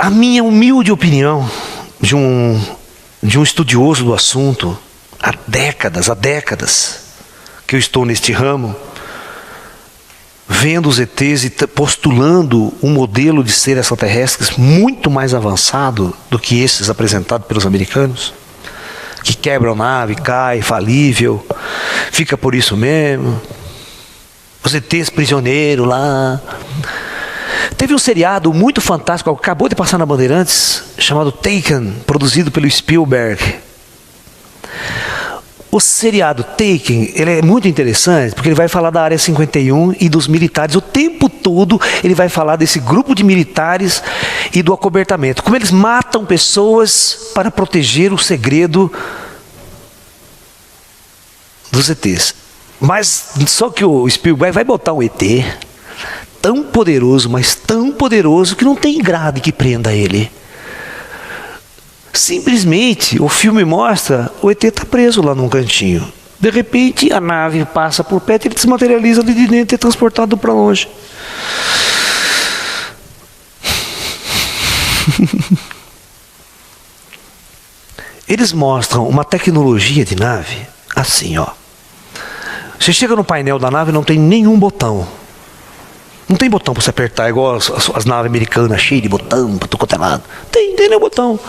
A minha humilde opinião de um estudioso do assunto, há décadas que eu estou neste ramo, vendo os ETs e postulando um modelo de ser extraterrestres muito mais avançado do que esses apresentados pelos americanos, que quebram a nave, cai, falível, fica por isso mesmo. Os ETs prisioneiros lá. Teve um seriado muito fantástico, acabou de passar na Bandeirantes, chamado Taken, produzido pelo Spielberg. O seriado Taken, ele é muito interessante, porque ele vai falar da Área 51 e dos militares. O tempo todo ele vai falar desse grupo de militares e do acobertamento. Como eles matam pessoas para proteger o segredo dos ETs. Mas só que o Spielberg vai botar um ET tão poderoso, mas tão poderoso que não tem grade que prenda ele. Simplesmente o filme mostra o ET está preso lá num cantinho. De repente a nave passa por perto e ele desmaterializa ali de dentro e é transportado para longe. Eles mostram uma tecnologia de nave assim, ó. Você chega no painel da nave e não tem nenhum botão. Não tem botão para você apertar, igual as naves americanas, cheias de botão, para tudo quanto é lado. Tem nenhum botão.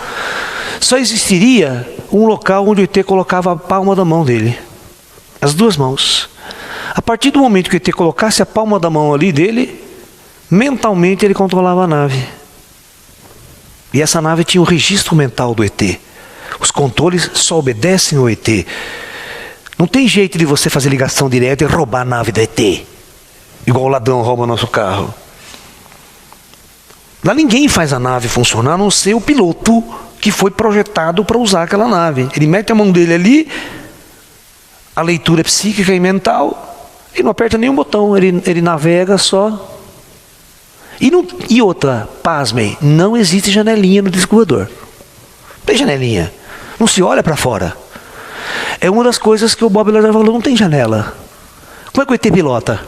Só existiria um local onde o ET colocava a palma da mão dele. As duas mãos. A partir do momento que o ET colocasse a palma da mão ali dele, mentalmente ele controlava a nave. E essa nave tinha o registro mental do ET. Os controles só obedecem ao ET. Não tem jeito de você fazer ligação direta e roubar a nave do ET. Igual o ladrão rouba nosso carro. Lá ninguém faz a nave funcionar, a não ser o piloto que foi projetado para usar aquela nave. Ele mete a mão dele ali, a leitura é psíquica e mental, e não aperta nenhum botão, ele navega só. E outra, pasmem, não existe janelinha no disco voador. Não tem janelinha. Não se olha para fora. É uma das coisas que o Bob Lazar falou, não tem janela. Como é que o ET pilota?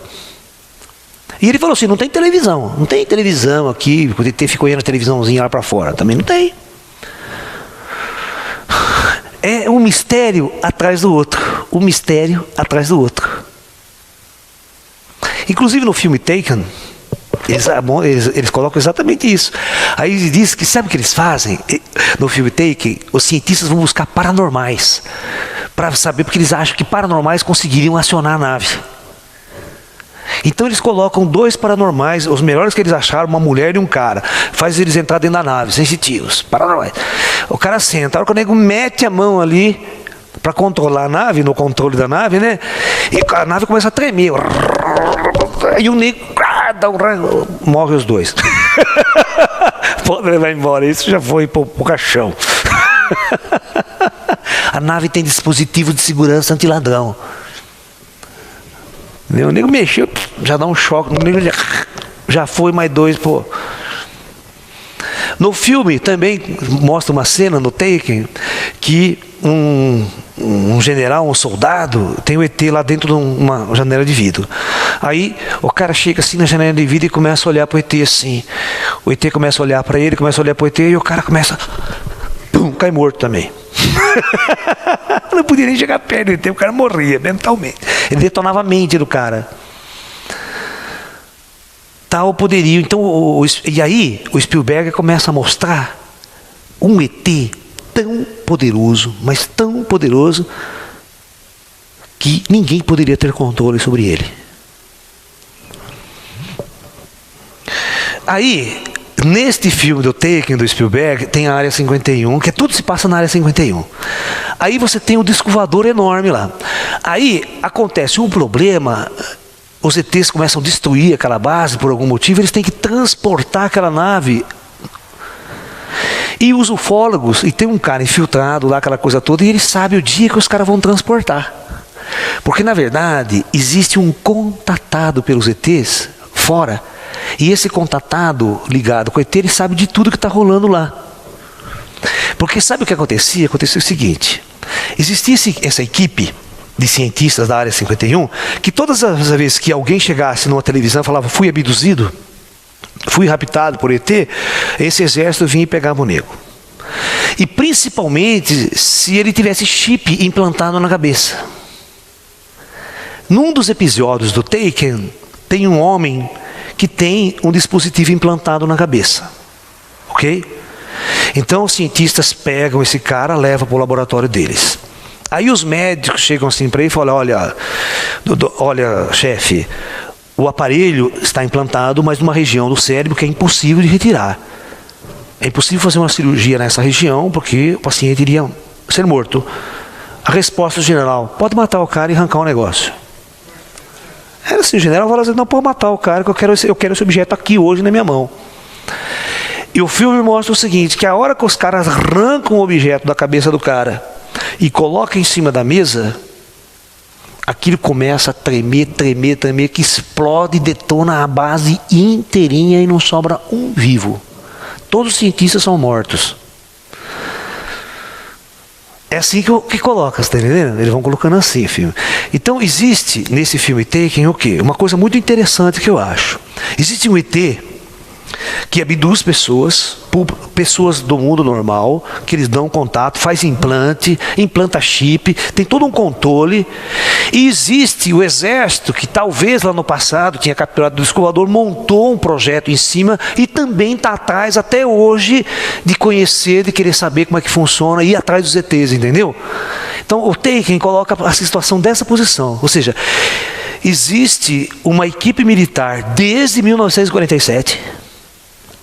E ele falou assim, não tem televisão. Não tem televisão aqui, o ET ficou olhando a televisãozinha lá para fora. Também não tem. É um mistério atrás do outro. Um mistério atrás do outro. Inclusive no filme Taken, eles colocam exatamente isso. Aí ele diz que sabe o que eles fazem? No filme Taken, os cientistas vão buscar paranormais para saber, porque eles acham que paranormais conseguiriam acionar a nave. Então eles colocam dois paranormais, os melhores que eles acharam, uma mulher e um cara. Faz eles entrar dentro da nave, sensitivos, paranormais. O cara senta, a hora que o nego mete a mão ali para controlar a nave, no controle da nave, né? E a nave começa a tremer. E o nego dá um raio, morre os dois. Pode levar embora, isso já foi pro caixão. A nave tem dispositivo de segurança antiladrão. O nego mexeu, já dá um choque, o nego já foi mais dois, pô. No filme também mostra uma cena no Taken que um general, um soldado, tem o ET lá dentro de uma janela de vidro. Aí o cara chega assim na janela de vidro e começa a olhar para o ET assim. O ET começa a olhar para ele, começa a olhar para o ET e o cara começa, pum, cai morto também. Não podia nem chegar perto do ET, o cara morria mentalmente. Ele detonava a mente do cara. Tal poderio. Então, e aí o Spielberg começa a mostrar um ET tão poderoso, mas tão poderoso, que ninguém poderia ter controle sobre ele. Aí, neste filme do Taken, do Spielberg, tem a Área 51, que tudo se passa na Área 51. Aí você tem um disco voador enorme lá. Aí acontece um problema, os ETs começam a destruir aquela base por algum motivo, eles têm que transportar aquela nave. E os ufólogos, e tem um cara infiltrado lá, aquela coisa toda, e ele sabe o dia que os caras vão transportar. Porque na verdade, existe um contatado pelos ETs fora, e esse contatado ligado com o ET, ele sabe de tudo que está rolando lá. Porque sabe o que acontecia? Acontecia o seguinte, existia essa equipe de cientistas da Área 51, que todas as vezes que alguém chegasse numa televisão e falava, fui abduzido, fui raptado por ET, esse exército vinha e pegava o nego. E principalmente se ele tivesse chip implantado na cabeça. Num dos episódios do Taken, tem um homem que tem um dispositivo implantado na cabeça. Ok? Então os cientistas pegam esse cara, levam para o laboratório deles. Aí os médicos chegam assim para ele e falam: olha, chefe, o aparelho está implantado, mas numa região do cérebro que é impossível de retirar. É impossível fazer uma cirurgia nessa região, porque o paciente iria ser morto. A resposta do general: pode matar o cara e arrancar o negócio. Era assim, o general falou assim: não, pode matar o cara, que eu quero esse objeto aqui hoje na minha mão. E o filme mostra o seguinte, que a hora que os caras arrancam o objeto da cabeça do cara e colocam em cima da mesa, aquilo começa a tremer, que explode e detona a base inteirinha e não sobra um vivo. Todos os cientistas são mortos. É assim que coloca, você está entendendo? Eles vão colocando assim, filme. Então existe nesse filme Taken o quê? Uma coisa muito interessante que eu acho. Existe um ET que abduz pessoas do mundo normal, que eles dão contato, faz implante, implanta chip, tem todo um controle. E existe o exército que talvez lá no passado tinha capturado o descobridor, montou um projeto em cima e também está atrás até hoje de conhecer, de querer saber como é que funciona e ir atrás dos ETs, entendeu? Então o Taken coloca a situação dessa posição, ou seja, existe uma equipe militar desde 1947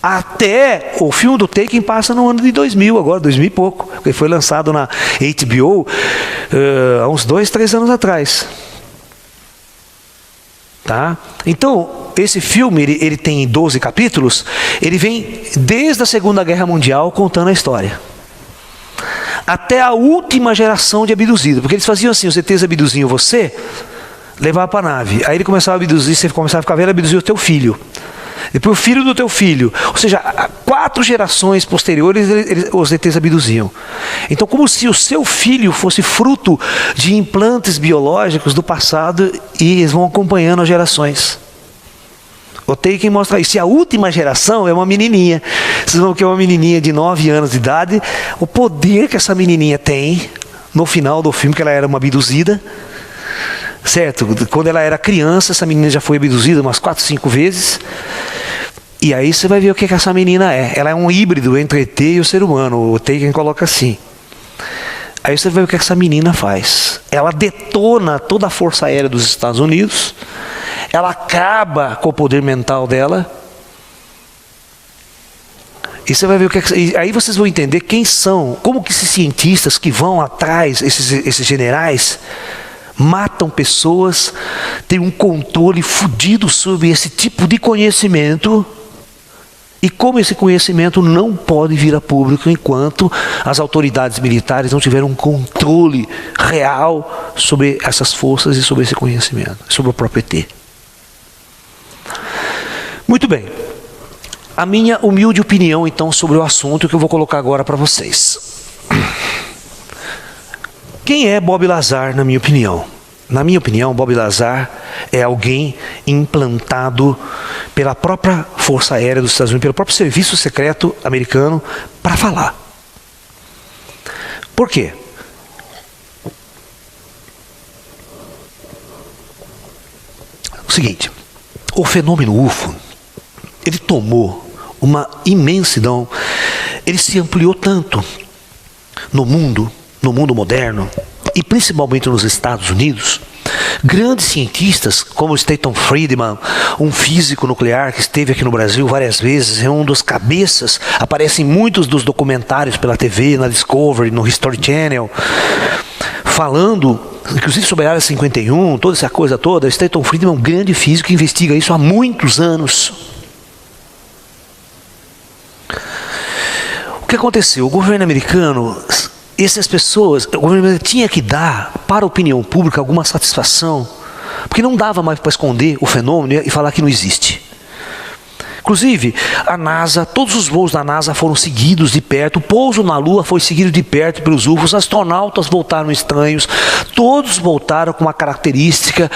até o filme do Taken passa no ano de 2000, agora 2000 e pouco, porque foi lançado na HBO há uns 2, 3 anos atrás. Tá? Então, esse filme ele tem 12 capítulos, ele vem desde a Segunda Guerra Mundial contando a história. Até a última geração de abduzidos, porque eles faziam assim, os ETs abduziam você, levavam para a nave, aí ele começava a abduzir, você começava a ficar velho, abduzir o teu filho. Depois o filho do teu filho. Ou seja, 4 gerações posteriores os ETs abduziam. Então, como se o seu filho fosse fruto de implantes biológicos do passado e eles vão acompanhando as gerações. O Taken mostra isso. E a última geração é uma menininha. Vocês vão ver que é uma menininha de 9 anos de idade. O poder que essa menininha tem no final do filme, que ela era uma abduzida. Certo? Quando ela era criança, essa menina já foi abduzida umas 4, 5 vezes. E aí você vai ver o que essa menina é. Ela é um híbrido entre ET e o ser humano. O Taken coloca assim. Aí você vai ver o que essa menina faz. Ela detona toda a força aérea dos Estados Unidos. Ela acaba com o poder mental dela. E você vai ver o que aí vocês vão entender quem são, como que esses cientistas que vão atrás, esses generais, matam pessoas, têm um controle fodido sobre esse tipo de conhecimento, e como esse conhecimento não pode vir a público enquanto as autoridades militares não tiverem um controle real sobre essas forças e sobre esse conhecimento, sobre o próprio ET. Muito bem. A minha humilde opinião então sobre o assunto que eu vou colocar agora para vocês. Quem é Bob Lazar, na minha opinião? Na minha opinião, Bob Lazar é alguém implantado pela própria Força Aérea dos Estados Unidos, pelo próprio Serviço Secreto americano, para falar. Por quê? O seguinte, o fenômeno UFO, ele tomou uma imensidão, ele se ampliou tanto no mundo moderno, e principalmente nos Estados Unidos. Grandes cientistas como Stanton Friedman, um físico nuclear que esteve aqui no Brasil várias vezes, é um dos cabeças, aparece em muitos dos documentários pela TV, na Discovery, no History Channel, falando, inclusive sobre a Área 51, toda essa coisa toda. Stanton Friedman é um grande físico que investiga isso há muitos anos. O que aconteceu? O governo americano, essas pessoas, o governo tinha que dar para a opinião pública alguma satisfação, porque não dava mais para esconder o fenômeno e falar que não existe. Inclusive, a NASA, todos os voos da NASA foram seguidos de perto, o pouso na Lua foi seguido de perto pelos UFOs, os astronautas voltaram estranhos, todos voltaram com uma característica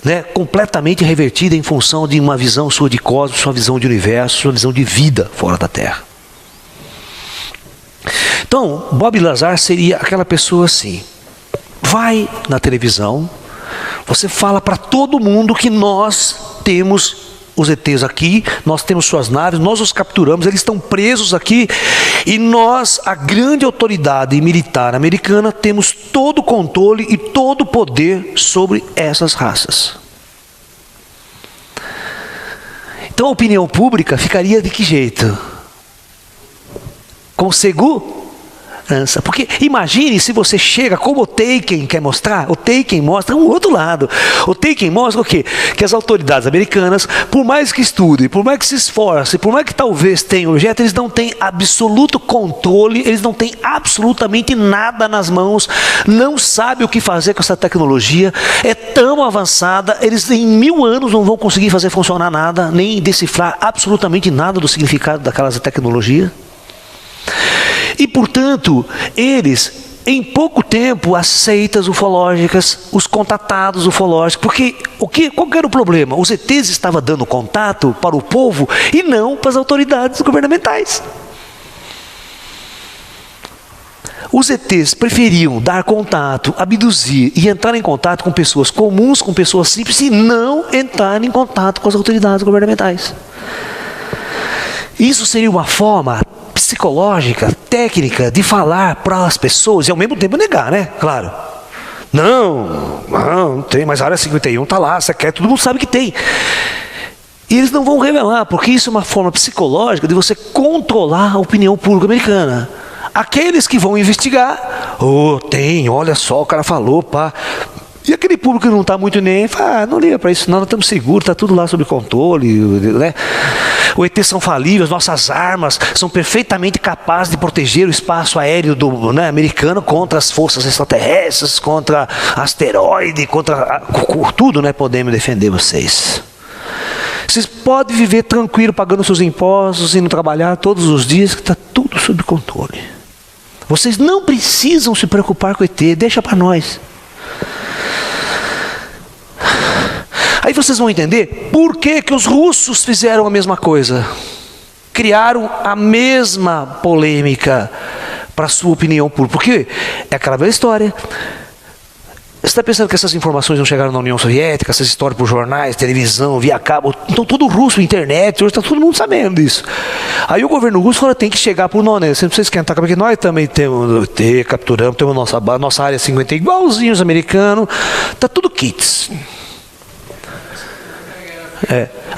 né, completamente revertida em função de uma visão sua de cosmos, sua visão de universo, sua visão de vida fora da Terra. Então, Bob Lazar seria aquela pessoa assim, vai na televisão, você fala para todo mundo que nós temos os ETs aqui, nós temos suas naves, nós os capturamos, eles estão presos aqui, e nós, a grande autoridade militar americana, temos todo o controle e todo o poder sobre essas raças. Então a opinião pública ficaria de que jeito? Com segurança. Porque imagine se você chega, como o Taken quer mostrar, o Taken mostra um outro lado. O Taken mostra o quê? Que as autoridades americanas, por mais que estudem, por mais que se esforcem, por mais que talvez tenham objeto, eles não têm absoluto controle, eles não têm absolutamente nada nas mãos, não sabem o que fazer com essa tecnologia, é tão avançada, eles em 1000 anos não vão conseguir fazer funcionar nada, nem decifrar absolutamente nada do significado daquelas tecnologias. E, portanto, eles, em pouco tempo, aceitam as ufológicas, os contatados ufológicos, porque qual que era o problema? Os ETs estavam dando contato para o povo e não para as autoridades governamentais. Os ETs preferiam dar contato, abduzir e entrar em contato com pessoas comuns, com pessoas simples, e não entrar em contato com as autoridades governamentais. Isso seria uma forma psicológica, técnica, de falar para as pessoas e ao mesmo tempo negar, né? Claro. Não tem, mas a área 51 está lá, você quer, todo mundo sabe que tem. E eles não vão revelar, porque isso é uma forma psicológica de você controlar a opinião pública americana. Aqueles que vão investigar, tem, olha só, o cara falou, pá. E aquele público que não está muito nem, fala, não liga para isso, não, nós estamos seguros, está tudo lá sob controle, né? O ET são falíveis, nossas armas são perfeitamente capazes de proteger o espaço aéreo americano contra as forças extraterrestres, contra asteroide, contra tudo, né? Podemos defender vocês. Vocês podem viver tranquilo, pagando seus impostos, indo trabalhar todos os dias, que está tudo sob controle. Vocês não precisam se preocupar com o ET, deixa para nós. Aí vocês vão entender por que os russos fizeram a mesma coisa. Criaram a mesma polêmica para a sua opinião pública. Porque é aquela velha história. Você está pensando que essas informações não chegaram na União Soviética, essas histórias por jornais, televisão, via cabo, então tudo russo, internet, hoje está todo mundo sabendo disso. Aí o governo russo falou, tem que chegar por nós, né? Você não precisa esquentar, porque nós também temos, capturamos, temos nossa área 50 igualzinho os americanos, está tudo kits.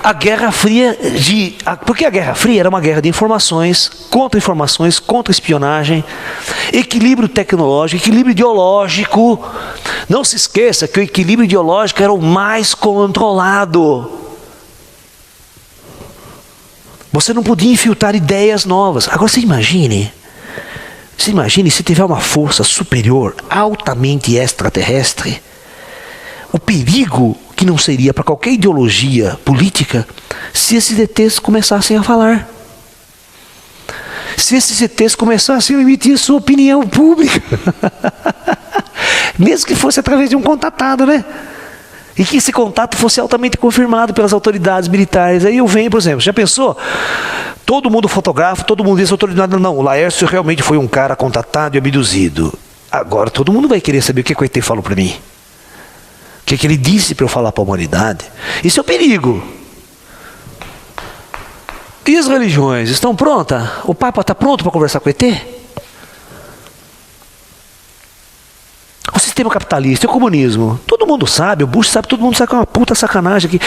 A Guerra Fria, porque a Guerra Fria era uma guerra de informações, contra espionagem, equilíbrio tecnológico, equilíbrio ideológico. Não se esqueça que o equilíbrio ideológico era o mais controlado. Você não podia infiltrar ideias novas. Agora você imagine se tiver uma força superior, altamente extraterrestre, o perigo que não seria para qualquer ideologia política se esses ETs começassem a falar. Se esses ETs começassem a emitir sua opinião pública. Mesmo que fosse através de um contatado, né? E que esse contato fosse altamente confirmado pelas autoridades militares. Aí eu venho, por exemplo, já pensou? Todo mundo fotografa, todo mundo diz autoridade. Não, o Laércio realmente foi um cara contatado e abduzido. Agora todo mundo vai querer saber o que o ET falou para mim. O que ele disse para eu falar para a humanidade. Isso é o perigo. E as religiões estão prontas? O Papa está pronto para conversar com o ET? O sistema capitalista, o comunismo, todo mundo sabe, o Bush sabe, todo mundo sabe que é uma puta sacanagem aqui.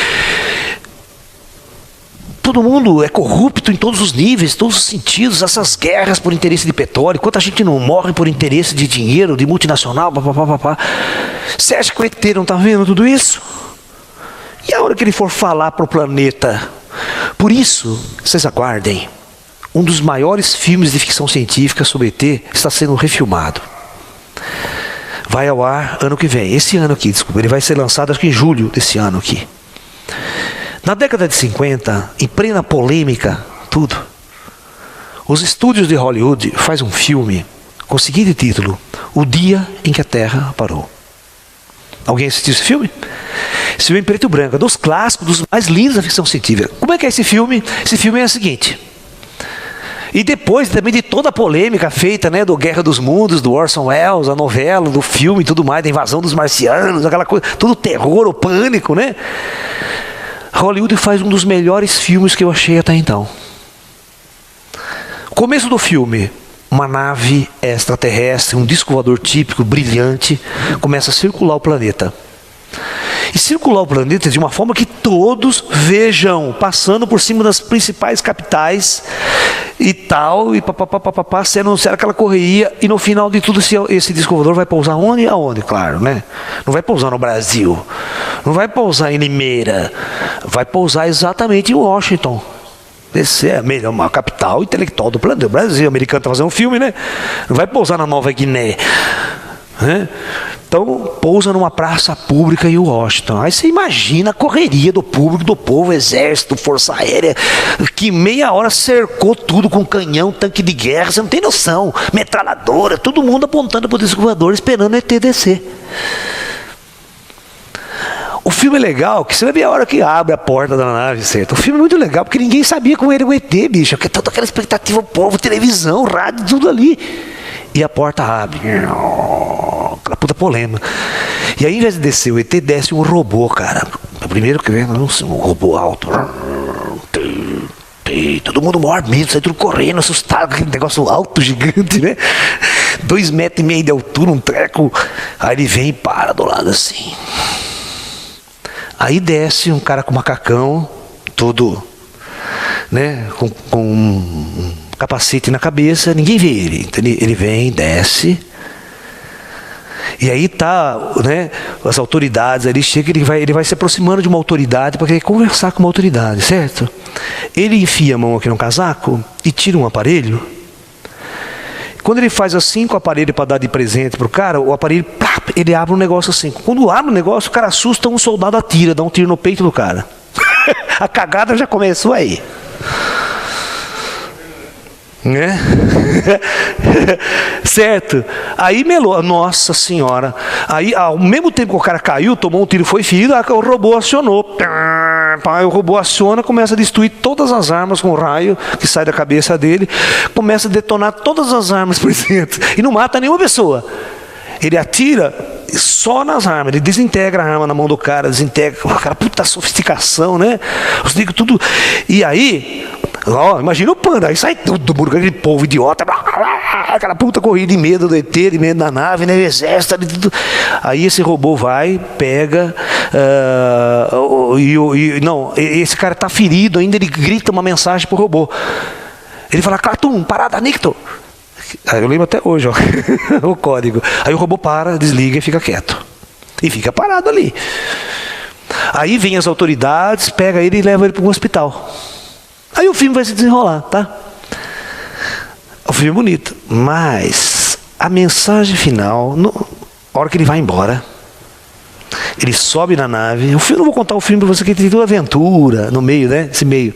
Todo mundo é corrupto em todos os níveis, todos os sentidos, essas guerras por interesse de petróleo, quanta gente não morre por interesse de dinheiro, de multinacional, papapá. Você acha que o ET não está vendo tudo isso? E a hora que ele for falar para o planeta? Por isso, vocês aguardem, um dos maiores filmes de ficção científica sobre ET está sendo refilmado. Vai ao ar ano que vem, esse ano aqui, desculpa, ele vai ser lançado acho que em julho desse ano aqui. Na década de 50, em plena polêmica, tudo, os estúdios de Hollywood fazem um filme com o seguinte título: O Dia em que a Terra Parou. Alguém assistiu esse filme? Esse filme é em preto e branco, dos clássicos, dos mais lindos da ficção científica. Como é que é esse filme? Esse filme é o seguinte. E depois também de toda a polêmica feita, né, do Guerra dos Mundos, do Orson Welles, a novela, do filme e tudo mais, da invasão dos marcianos, aquela coisa, tudo terror, o pânico, né? Hollywood faz um dos melhores filmes que eu achei até então. O começo do filme, uma nave extraterrestre, um disco voador típico, brilhante, começa a circular o planeta. E circular o planeta de uma forma que todos vejam, passando por cima das principais capitais e tal, e papapá, sendo anunciada aquela correria, e no final de tudo esse disco voador vai pousar onde? Aonde, claro, né? Não vai pousar no Brasil, não vai pousar em Limeira, vai pousar exatamente em Washington. Essa é a melhor, a capital intelectual do planeta. O Brasil, o americano está fazendo um filme, né? Não vai pousar na Nova Guiné, né? Então, pousa numa praça pública em Washington. Aí você imagina a correria do público, do povo, exército, força aérea, que meia hora cercou tudo com canhão, tanque de guerra, você não tem noção. Metralhadora, todo mundo apontando para o disco voador, esperando o ET descer. O filme é legal, que você vai ver a hora que abre a porta da nave, certo? O filme é muito legal, porque ninguém sabia como era o ET, bicho. Porque toda aquela expectativa, o povo, televisão, rádio, tudo ali. E a porta abre. Aquela puta polêmica. E aí, ao invés de descer o ET, desce um robô, cara. Primeiro que vem, um robô alto. Todo mundo morre medo, sai tudo correndo, assustado, aquele negócio alto, gigante, né? 2,5 metros de altura, um treco. Aí ele vem e para do lado assim. Aí desce um cara com macacão, todo, né, com um capacete na cabeça, ninguém vê ele. Então ele vem, desce, e aí tá, né, as autoridades ali chegam, ele vai se aproximando de uma autoridade para querer conversar com uma autoridade, certo? Ele enfia a mão aqui no casaco e tira um aparelho. Quando ele faz assim com o aparelho para dar de presente pro cara, o aparelho, ele abre um negócio assim. Quando abre o negócio, o cara assusta, um soldado atira, dá um tiro no peito do cara. A cagada já começou aí. Né? Certo? Aí melou, nossa senhora. Aí, ao mesmo tempo que o cara caiu, tomou um tiro, foi ferido, o robô acionou. O robô aciona, começa a destruir todas as armas com raio que sai da cabeça dele, começa a detonar todas as armas por dentro e não mata nenhuma pessoa. Ele atira só nas armas, ele desintegra a arma na mão do cara, desintegra, cara, puta sofisticação, né? Os digo tudo. E aí, ó, imagina o panda, aí sai tudo, aquele povo idiota, aquela puta corrida de medo do ET, de medo da nave, né? Exército, tudo. Aí esse robô vai, pega, não, esse cara tá ferido ainda, ele grita uma mensagem pro robô. Ele fala, Clatum, parada, Nicto. Eu lembro até hoje, ó, o código. Aí o robô para, desliga e fica quieto. E fica parado ali. Aí vem as autoridades, pega ele e leva ele para um hospital. Aí o filme vai se desenrolar, tá? O filme é bonito, mas a mensagem final, a hora que ele vai embora, ele sobe na nave. Eu não vou contar o filme para você, que tem toda aventura no meio, né? Esse meio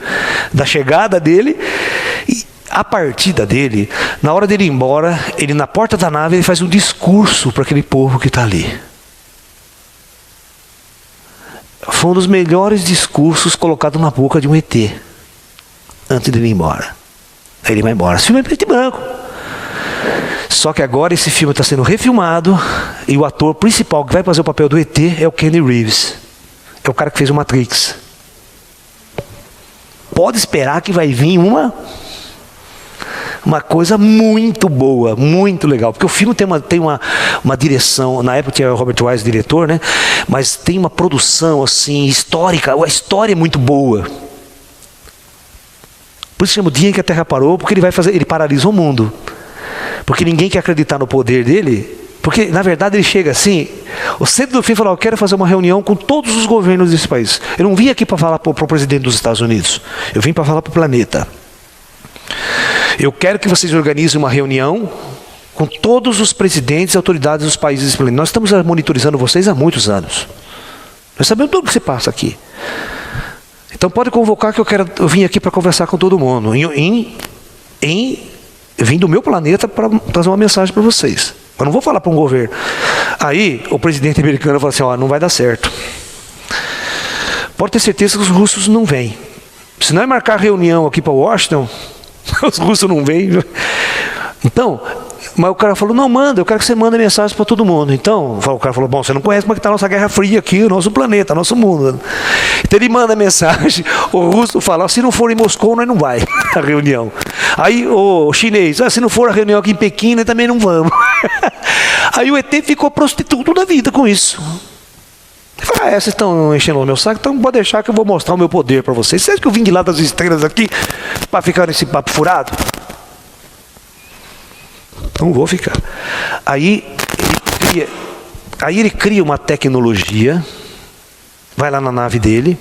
da chegada dele e a partida dele. Na hora dele ir embora, ele na porta da nave, ele faz um discurso para aquele povo que está ali. Foi um dos melhores discursos colocados na boca de um ET antes de ele ir embora. Aí ele vai embora. Esse filme é preto e branco. Só que agora esse filme está sendo refilmado e o ator principal que vai fazer o papel do ET é o Keanu Reeves. É o cara que fez o Matrix. Pode esperar que vai vir uma coisa muito boa, muito legal. Porque o filme tem uma direção, na época tinha o Robert Wise, diretor, né? Mas tem uma produção assim, histórica, a história é muito boa. Por isso chama o Dia em que a Terra Parou, porque ele paralisa o mundo. Porque ninguém quer acreditar no poder dele. Porque, na verdade, ele chega assim, o centro do filme falou, eu quero fazer uma reunião com todos os governos desse país. Eu não vim aqui para falar para o presidente dos Estados Unidos. Eu vim para falar para o planeta. Eu quero que vocês organizem uma reunião com todos os presidentes e autoridades dos países desse planeta. Nós estamos monitorizando vocês há muitos anos. Nós sabemos tudo o que se passa aqui. Então pode convocar que eu vim aqui para conversar com todo mundo. Eu vim do meu planeta para trazer uma mensagem para vocês. Eu não vou falar para um governo. Aí o presidente americano falou assim, ó, não vai dar certo. pode ter certeza que os russos não vêm. Se nós marcar reunião aqui para Washington, os russos não vêm. Então, mas o cara falou, não, manda, eu quero que você mande mensagem para todo mundo. Então, o cara falou, bom, você não conhece como é que está a nossa Guerra Fria aqui, o nosso planeta, nosso mundo. Então ele manda mensagem, o russo fala, se não for em Moscou, nós não vai a reunião. Aí o chinês, se não for a reunião aqui em Pequim, nós também não vamos. Aí o ET ficou prostituto da vida com isso. Ele falou, vocês estão enchendo o meu saco, então pode deixar que eu vou mostrar o meu poder para vocês. Você acha que eu vim de lá das estrelas aqui para ficar nesse papo furado? Não vou ficar. Aí ele cria uma tecnologia, vai lá na nave dele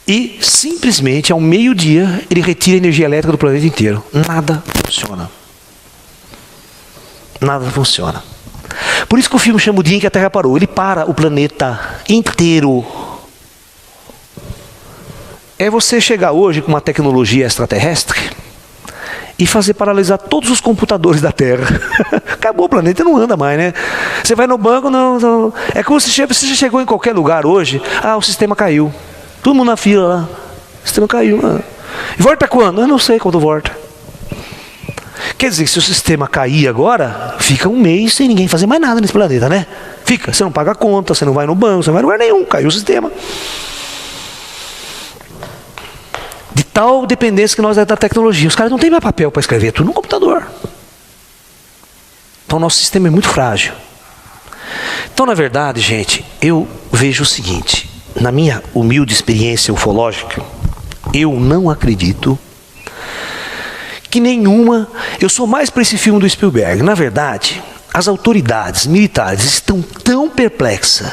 e simplesmente ao meio-dia ele retira a energia elétrica do planeta inteiro. Nada funciona. Nada funciona. Por isso que o filme chama o dia em que a Terra parou. Ele para o planeta inteiro. É você chegar hoje com uma tecnologia extraterrestre e fazer paralisar todos os computadores da Terra. Acabou, o planeta não anda mais, né? Você vai no banco, não. É como se você já chegou em qualquer lugar hoje, o sistema caiu. Todo mundo na fila lá. O sistema caiu. E volta quando? Eu não sei quando volta. Quer dizer, se o sistema cair agora, fica um mês sem ninguém fazer mais nada nesse planeta, né? Fica, você não paga a conta, você não vai no banco, você não vai em lugar nenhum, caiu o sistema. De tal dependência que nós é da tecnologia. Os caras não têm mais papel para escrever, tudo no computador. Então, nosso sistema é muito frágil. Então, na verdade, gente, eu vejo o seguinte. Na minha humilde experiência ufológica, eu não acredito que nenhuma... Eu sou mais para esse filme do Spielberg. Na verdade, as autoridades militares estão tão perplexas,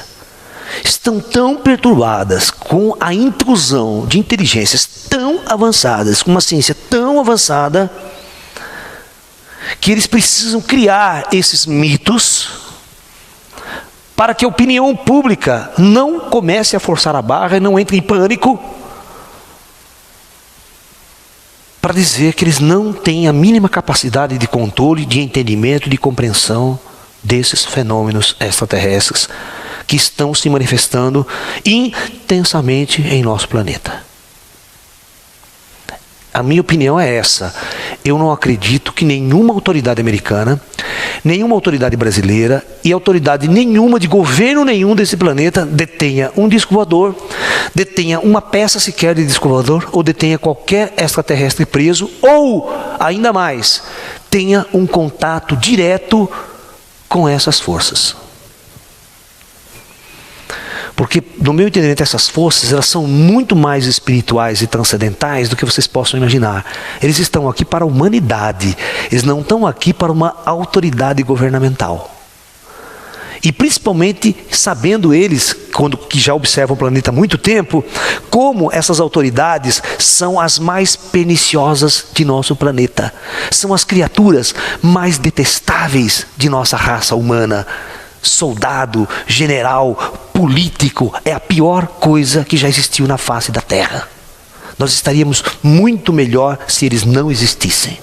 estão tão perturbadas com a intrusão de inteligências tão avançadas, com uma ciência tão avançada, que eles precisam criar esses mitos para que a opinião pública não comece a forçar a barra e não entre em pânico, para dizer que eles não têm a mínima capacidade de controle, de entendimento, de compreensão desses fenômenos extraterrestres que estão se manifestando intensamente em nosso planeta. A minha opinião é essa. Eu não acredito que nenhuma autoridade americana, nenhuma autoridade brasileira e autoridade nenhuma de governo nenhum desse planeta detenha um disco voador, detenha uma peça sequer de disco voador, ou detenha qualquer extraterrestre preso, ou, ainda mais, tenha um contato direto com essas forças. Porque, no meu entendimento, essas forças, elas são muito mais espirituais e transcendentais do que vocês possam imaginar. Eles estão aqui para a humanidade. Eles não estão aqui para uma autoridade governamental. E principalmente sabendo eles, que já observam o planeta há muito tempo, como essas autoridades são as mais perniciosas de nosso planeta. São as criaturas mais detestáveis de nossa raça humana. Soldado, general, político, é a pior coisa que já existiu na face da Terra. Nós estaríamos muito melhor se eles não existissem.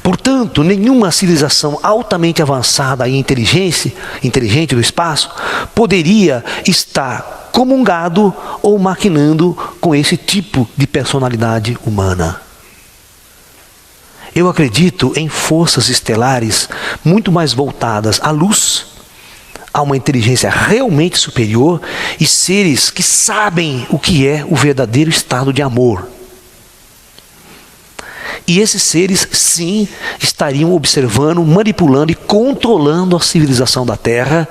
Portanto, nenhuma civilização altamente avançada e inteligente do espaço poderia estar comungado ou maquinando com esse tipo de personalidade humana. Eu acredito em forças estelares muito mais voltadas à luz, a uma inteligência realmente superior e seres que sabem o que é o verdadeiro estado de amor. E esses seres, sim, estariam observando, manipulando e controlando a civilização da Terra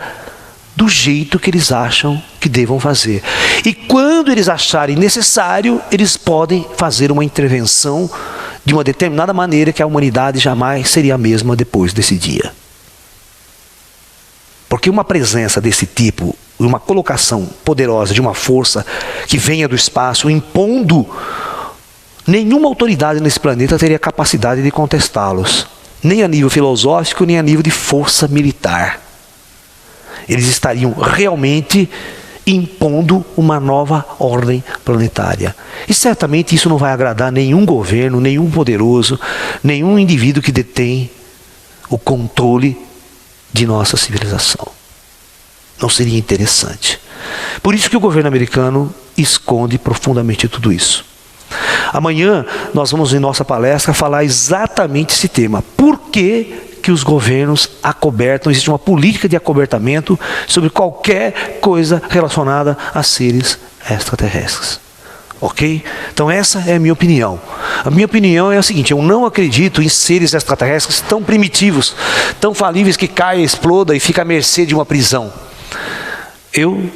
do jeito que eles acham que devam fazer. E quando eles acharem necessário, eles podem fazer uma intervenção de uma determinada maneira que a humanidade jamais seria a mesma depois desse dia. Porque uma presença desse tipo, uma colocação poderosa de uma força que venha do espaço impondo, nenhuma autoridade nesse planeta teria capacidade de contestá-los, nem a nível filosófico, nem a nível de força militar. Eles estariam realmente impondo uma nova ordem planetária. E certamente isso não vai agradar nenhum governo, nenhum poderoso, nenhum indivíduo que detém o controle de nossa civilização. Não seria interessante. Por isso que o governo americano esconde profundamente tudo isso. Amanhã nós vamos em nossa palestra falar exatamente esse tema. Por que os governos acobertam, existe uma política de acobertamento sobre qualquer coisa relacionada a seres extraterrestres. Ok? Então essa é a minha opinião. A minha opinião é a seguinte: eu não acredito em seres extraterrestres tão primitivos, tão falíveis que caia, exploda e fica à mercê de uma prisão. Eu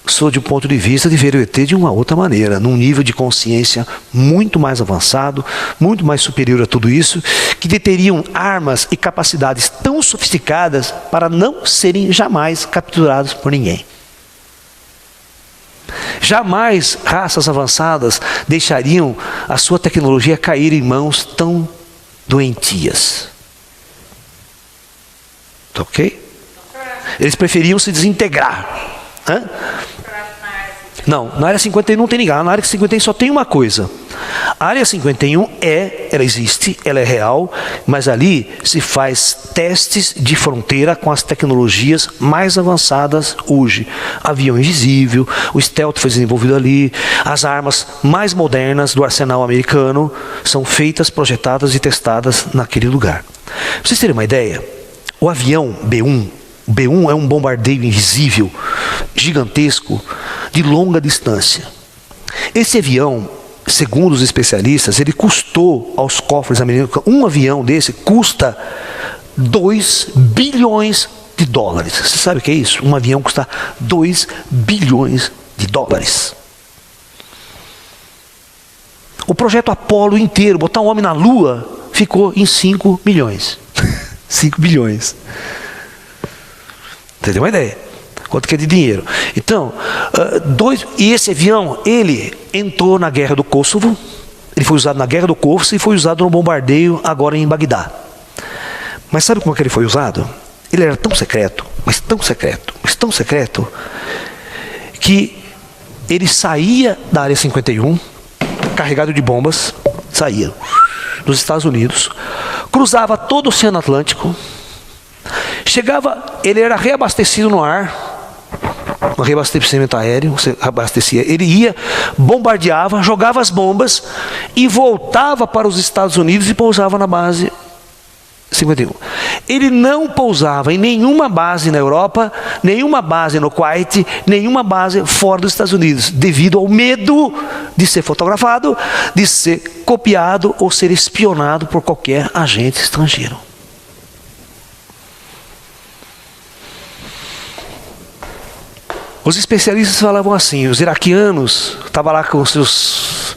sou de um ponto de vista de ver o ET de uma outra maneira, num nível de consciência muito mais avançado, muito mais superior a tudo isso, que deteriam armas e capacidades tão sofisticadas para não serem jamais capturados por ninguém. Jamais raças avançadas deixariam a sua tecnologia cair em mãos tão doentias. Tá ok? Eles preferiam se desintegrar. Hã? Não, na área 51 não tem ninguém. Na área 51 só tem uma coisa. A área 51 ela existe, ela é real, mas ali se faz testes de fronteira com as tecnologias mais avançadas hoje. Avião invisível, o stealth foi desenvolvido ali, as armas mais modernas do arsenal americano são feitas, projetadas e testadas naquele lugar. Pra vocês terem uma ideia, o avião B-1 é um bombardeio invisível, gigantesco, de longa distância. Esse avião, segundo os especialistas, ele custou aos cofres americanos, um avião desse custa 2 bilhões de dólares. Você sabe o que é isso? Um avião custa 2 bilhões de dólares. O projeto Apollo inteiro, botar um homem na Lua, ficou em 5 milhões. 5 bilhões. Você tem uma ideia? Quanto que é de dinheiro? Então, e esse avião, ele entrou na guerra do Kosovo, ele foi usado na guerra do Kosovo e foi usado no bombardeio agora em Bagdá. Mas sabe como é que ele foi usado? Ele era tão secreto, mas tão secreto, mas tão secreto, que ele saía da área 51, carregado de bombas, saía dos Estados Unidos, cruzava todo o Oceano Atlântico, chegava, ele era reabastecido no ar, um reabastecimento aéreo, você abastecia, ele ia, bombardeava, jogava as bombas e voltava para os Estados Unidos e pousava na base 51. Ele não pousava em nenhuma base na Europa, nenhuma base no Kuwait, nenhuma base fora dos Estados Unidos, devido ao medo de ser fotografado, de ser copiado ou ser espionado por qualquer agente estrangeiro. Os especialistas falavam assim, os iraquianos estavam lá com os seus...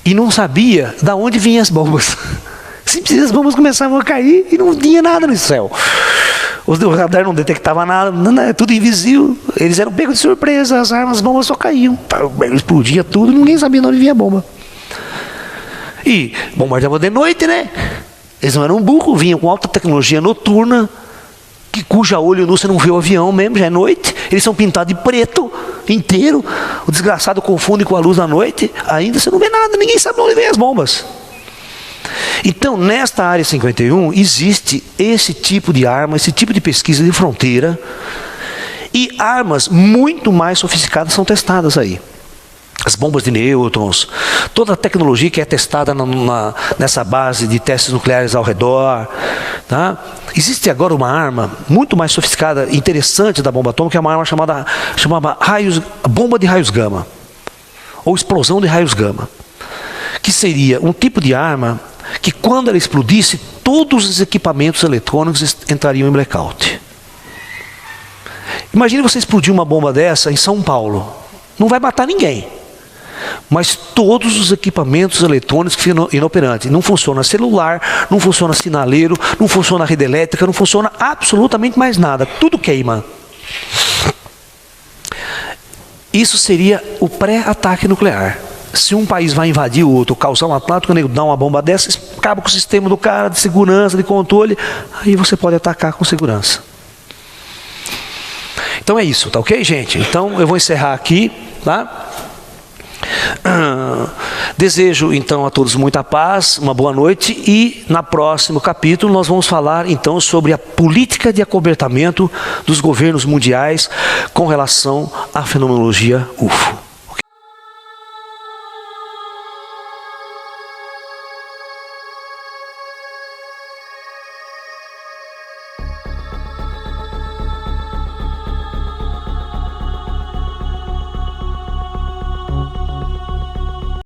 e não sabia de onde vinham as bombas. Simplesmente as bombas começavam a cair e não tinha nada no céu. O radar não detectava nada, tudo invisível. Eles eram pegos de surpresa, as bombas só caíam. Explodia tudo, ninguém sabia de onde vinha a bomba. E bombardeavam de noite, né? Eles não eram burros, vinham com alta tecnologia noturna, cuja olho nu você não vê o avião mesmo, já é noite. Eles são pintados de preto inteiro. O desgraçado confunde com a luz da noite. Ainda você não vê nada, ninguém sabe de onde vem as bombas. Então, nesta área 51, existe esse tipo de arma, esse tipo de pesquisa de fronteira. E armas muito mais sofisticadas são testadas aí. As bombas de nêutrons, toda a tecnologia que é testada nessa base de testes nucleares ao redor. Tá? Existe agora uma arma muito mais sofisticada, interessante da bomba atômica, que é uma arma chamada bomba de raios gama, ou explosão de raios gama, que seria um tipo de arma que, quando ela explodisse, todos os equipamentos eletrônicos entrariam em blackout. Imagine você explodir uma bomba dessa em São Paulo. Não vai matar ninguém, mas todos os equipamentos eletrônicos ficam inoperantes. Não funciona celular, não funciona sinaleiro, não funciona rede elétrica, não funciona absolutamente mais nada. Tudo queima. Isso seria o pré-ataque nuclear. Se um país vai invadir o outro, causar um ataque, quando ele dá uma bomba dessa, acaba com o sistema do cara de segurança, de controle, aí você pode atacar com segurança. Então é isso, tá ok, gente? Então eu vou encerrar aqui, tá? Desejo então a todos muita paz, uma boa noite, e no próximo capítulo nós vamos falar então sobre a política de acobertamento dos governos mundiais com relação à fenomenologia UFO.